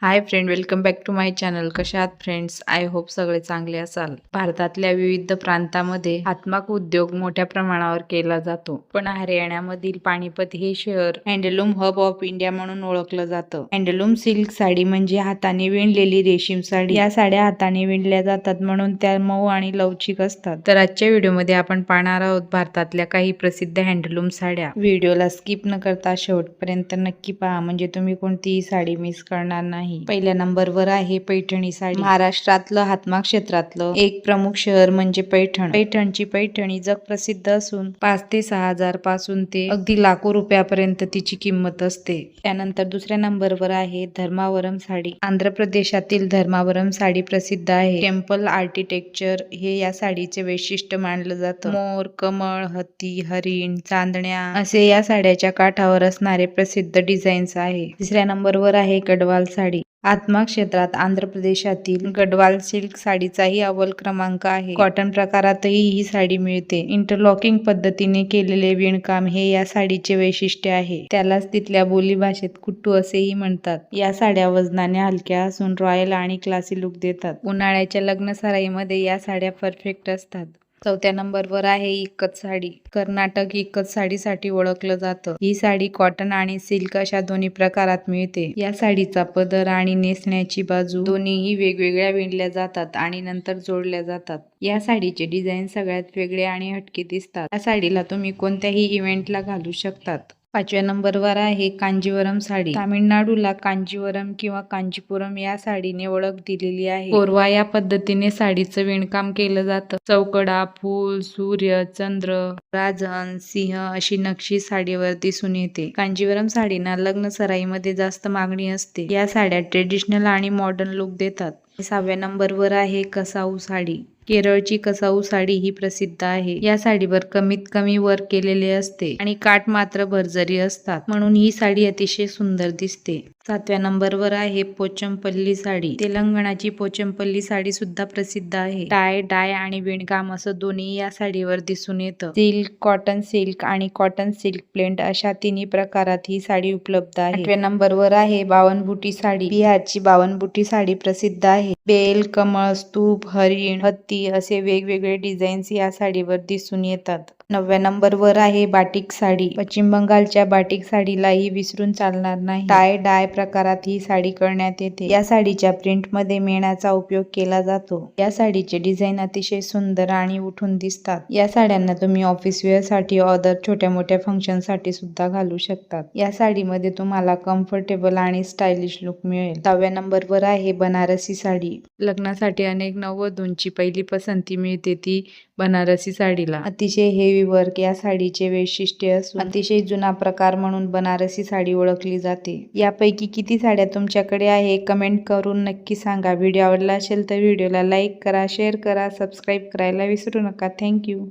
High friend, welcome back to my channel. कशा आहात friends? I hope सगळे चांगले असाल. भारतातल्या विविध प्रांतांमध्ये हातमाग उद्योग मोठ्या प्रमाणावर केला जातो, पण हरियाणामधील पानिपत हे शहर हँडलूम हब ऑफ इंडिया म्हणून ओळखलं जातं. हँडलूम सिल्क साडी म्हणजे हाताने विणलेली रेशीम साडी. या साड्या हाताने विणल्या जातात म्हणून त्या मऊ आणि लवचिक असतात. तर आजच्या व्हिडिओमध्ये आपण पाहणार आहोत भारतातल्या काही प्रसिद्ध हँडलूम साड्या. व्हिडिओला स्किप न करता शेवटपर्यंत नक्की पहा, म्हणजे तुम्ही कोणतीही साडी मिस करणार नाही. पहिल्या नंबरवर आहे पैठणी साडी. महाराष्ट्रातलं हातमाग क्षेत्रातलं एक प्रमुख शहर म्हणजे पैठण. पैठणची पैठणी जगप्रसिद्ध असून 5 ते 6 हजार पासून ते अगदी लाखो रुपयापर्यंत तिची किंमत असते. त्यानंतर दुसऱ्या नंबरवर आहे धर्मावरम साडी. आंध्र प्रदेशातील धर्मावरम साडी प्रसिद्ध आहे. टेम्पल आर्किटेक्चर हे या साडीचे वैशिष्ट्य मानलं जातं. मोर, कमळ, हत्ती, हरिण, चांदण्या असे या साड्याच्या काठावर असणारे प्रसिद्ध डिझाईन्स आहे. तिसऱ्या नंबरवर आहे गडवाल साडी. हातमाग क्षेत्रात आंध्र प्रदेशातील गडवाल सिल्क साडीचाही अव्वल क्रमांक आहे. कॉटन प्रकारातही ही साडी मिळते. इंटरलॉकिंग पद्धतीने केलेले विणकाम हे या साडीचे वैशिष्ट्य आहे. त्यालाच तिथल्या बोलीभाषेत कुट्टू असेही म्हणतात. या साड्या वजनाने हलक्या असून रॉयल आणि क्लासी लुक देतात. उन्हाळ्याच्या लग्न सराईमध्ये या साड्या परफेक्ट असतात. चौथ्या नंबरवर आहे इक्कत साडी. कर्नाटक इक्कत साडीसाठी ओळखलं जातं. ही साडी कॉटन आणि सिल्क अशा दोन्ही प्रकारात मिळते. या साडीचा पदर आणि नेसण्याची बाजू दोन्हीही वेगवेगळ्या विणल्या जातात आणि नंतर जोडल्या जातात. या साडीचे डिझाईन सगळ्यात वेगळे आणि हटके दिसतात. या साडीला तुम्ही कोणत्याही इव्हेंटला घालू शकतात. पाचव्या नंबरवर आहे कांजीवरम साडी. तामिळनाडूला कांजीवरम किंवा कांचीपुरम या साडीने ओळख दिलेली आहे. कोरवा या पद्धतीने साडीचं विणकाम केलं जातं. चौकडा, फूल, सूर्य, चंद्र, राजहंस, सिंह अशी नक्षी साडीवर दिसून येते. कांजीवरम साडीना लग्न सराईमध्ये जास्त मागणी असते. या साड्या ट्रेडिशनल आणि मॉडर्न लुक देतात. 6व्या नंबरवर आहे कसाऊ साडी. केरळची कसाऊ साडी ही प्रसिद्ध आहे. या साडीवर कमीत कमी वर्क केलेले असते आणि काठ मात्र भरजरी असतात, म्हणून ही साडी अतिशय सुंदर दिसते. 7व्या नंबरवर आहे पोचमपल्ली साडी. तेलंगणाची पोचमपल्ली साडी सुद्धा प्रसिद्ध आहे. टाय, डाय आणि विणकाम असं दोन्ही या साडीवर दिसून येतं. सिल्क आणि कॉटन सिल्क ब्लेंड अशा तिन्ही प्रकारात ही साडी उपलब्ध आहे. 8व्या नंबरवर आहे बावनबुटी साडी. बिहारची बावनबुटी साडी प्रसिद्ध आहे. बेल, कमळ, स्तूप, हरिण, हत्ती असे वेगवेगळे डिझाईन्स या साडीवर दिसून येतात. 9व्या नंबरवर आहे बाटिक साडी. पश्चिम बंगालच्या बाटिक साडीलाही विसरून चालणार नाही. टाय डाय प्रकारात ही साडी करण्यात येते. या साडीच्या प्रिंट मध्ये मेणाचा उपयोग केला जातो. या साडीचे डिझाईन अतिशय सुंदर आणि उठून दिसतात. या साड्यांना तुम्ही ऑफिस वेअर साठी ऑदर छोट्या मोठ्या फंक्शन साठी सुद्धा घालू शकतात. या साडीमध्ये तुम्हाला कम्फर्टेबल आणि स्टायलिश लुक मिळेल. 10व्या नंबरवर आहे बनारसी साडी. लग्नासाठी अनेक नववधूंची पहिली पसंती मिळते ती बनारसी साडीला. अतिशय हेवी वर्क या साडीचे वैशिष्ट्य असून अतिशय जुना प्रकार म्हणून बनारसी साडी ओळखली जाते. यापैकी किती साड्या तुमच्याकडे आहे कमेंट करून नक्की सांगा. व्हिडिओ आवडला असेल तर व्हिडिओला लाईक करा, शेअर करा, सबस्क्राईब करायला विसरू नका. थँक्यू.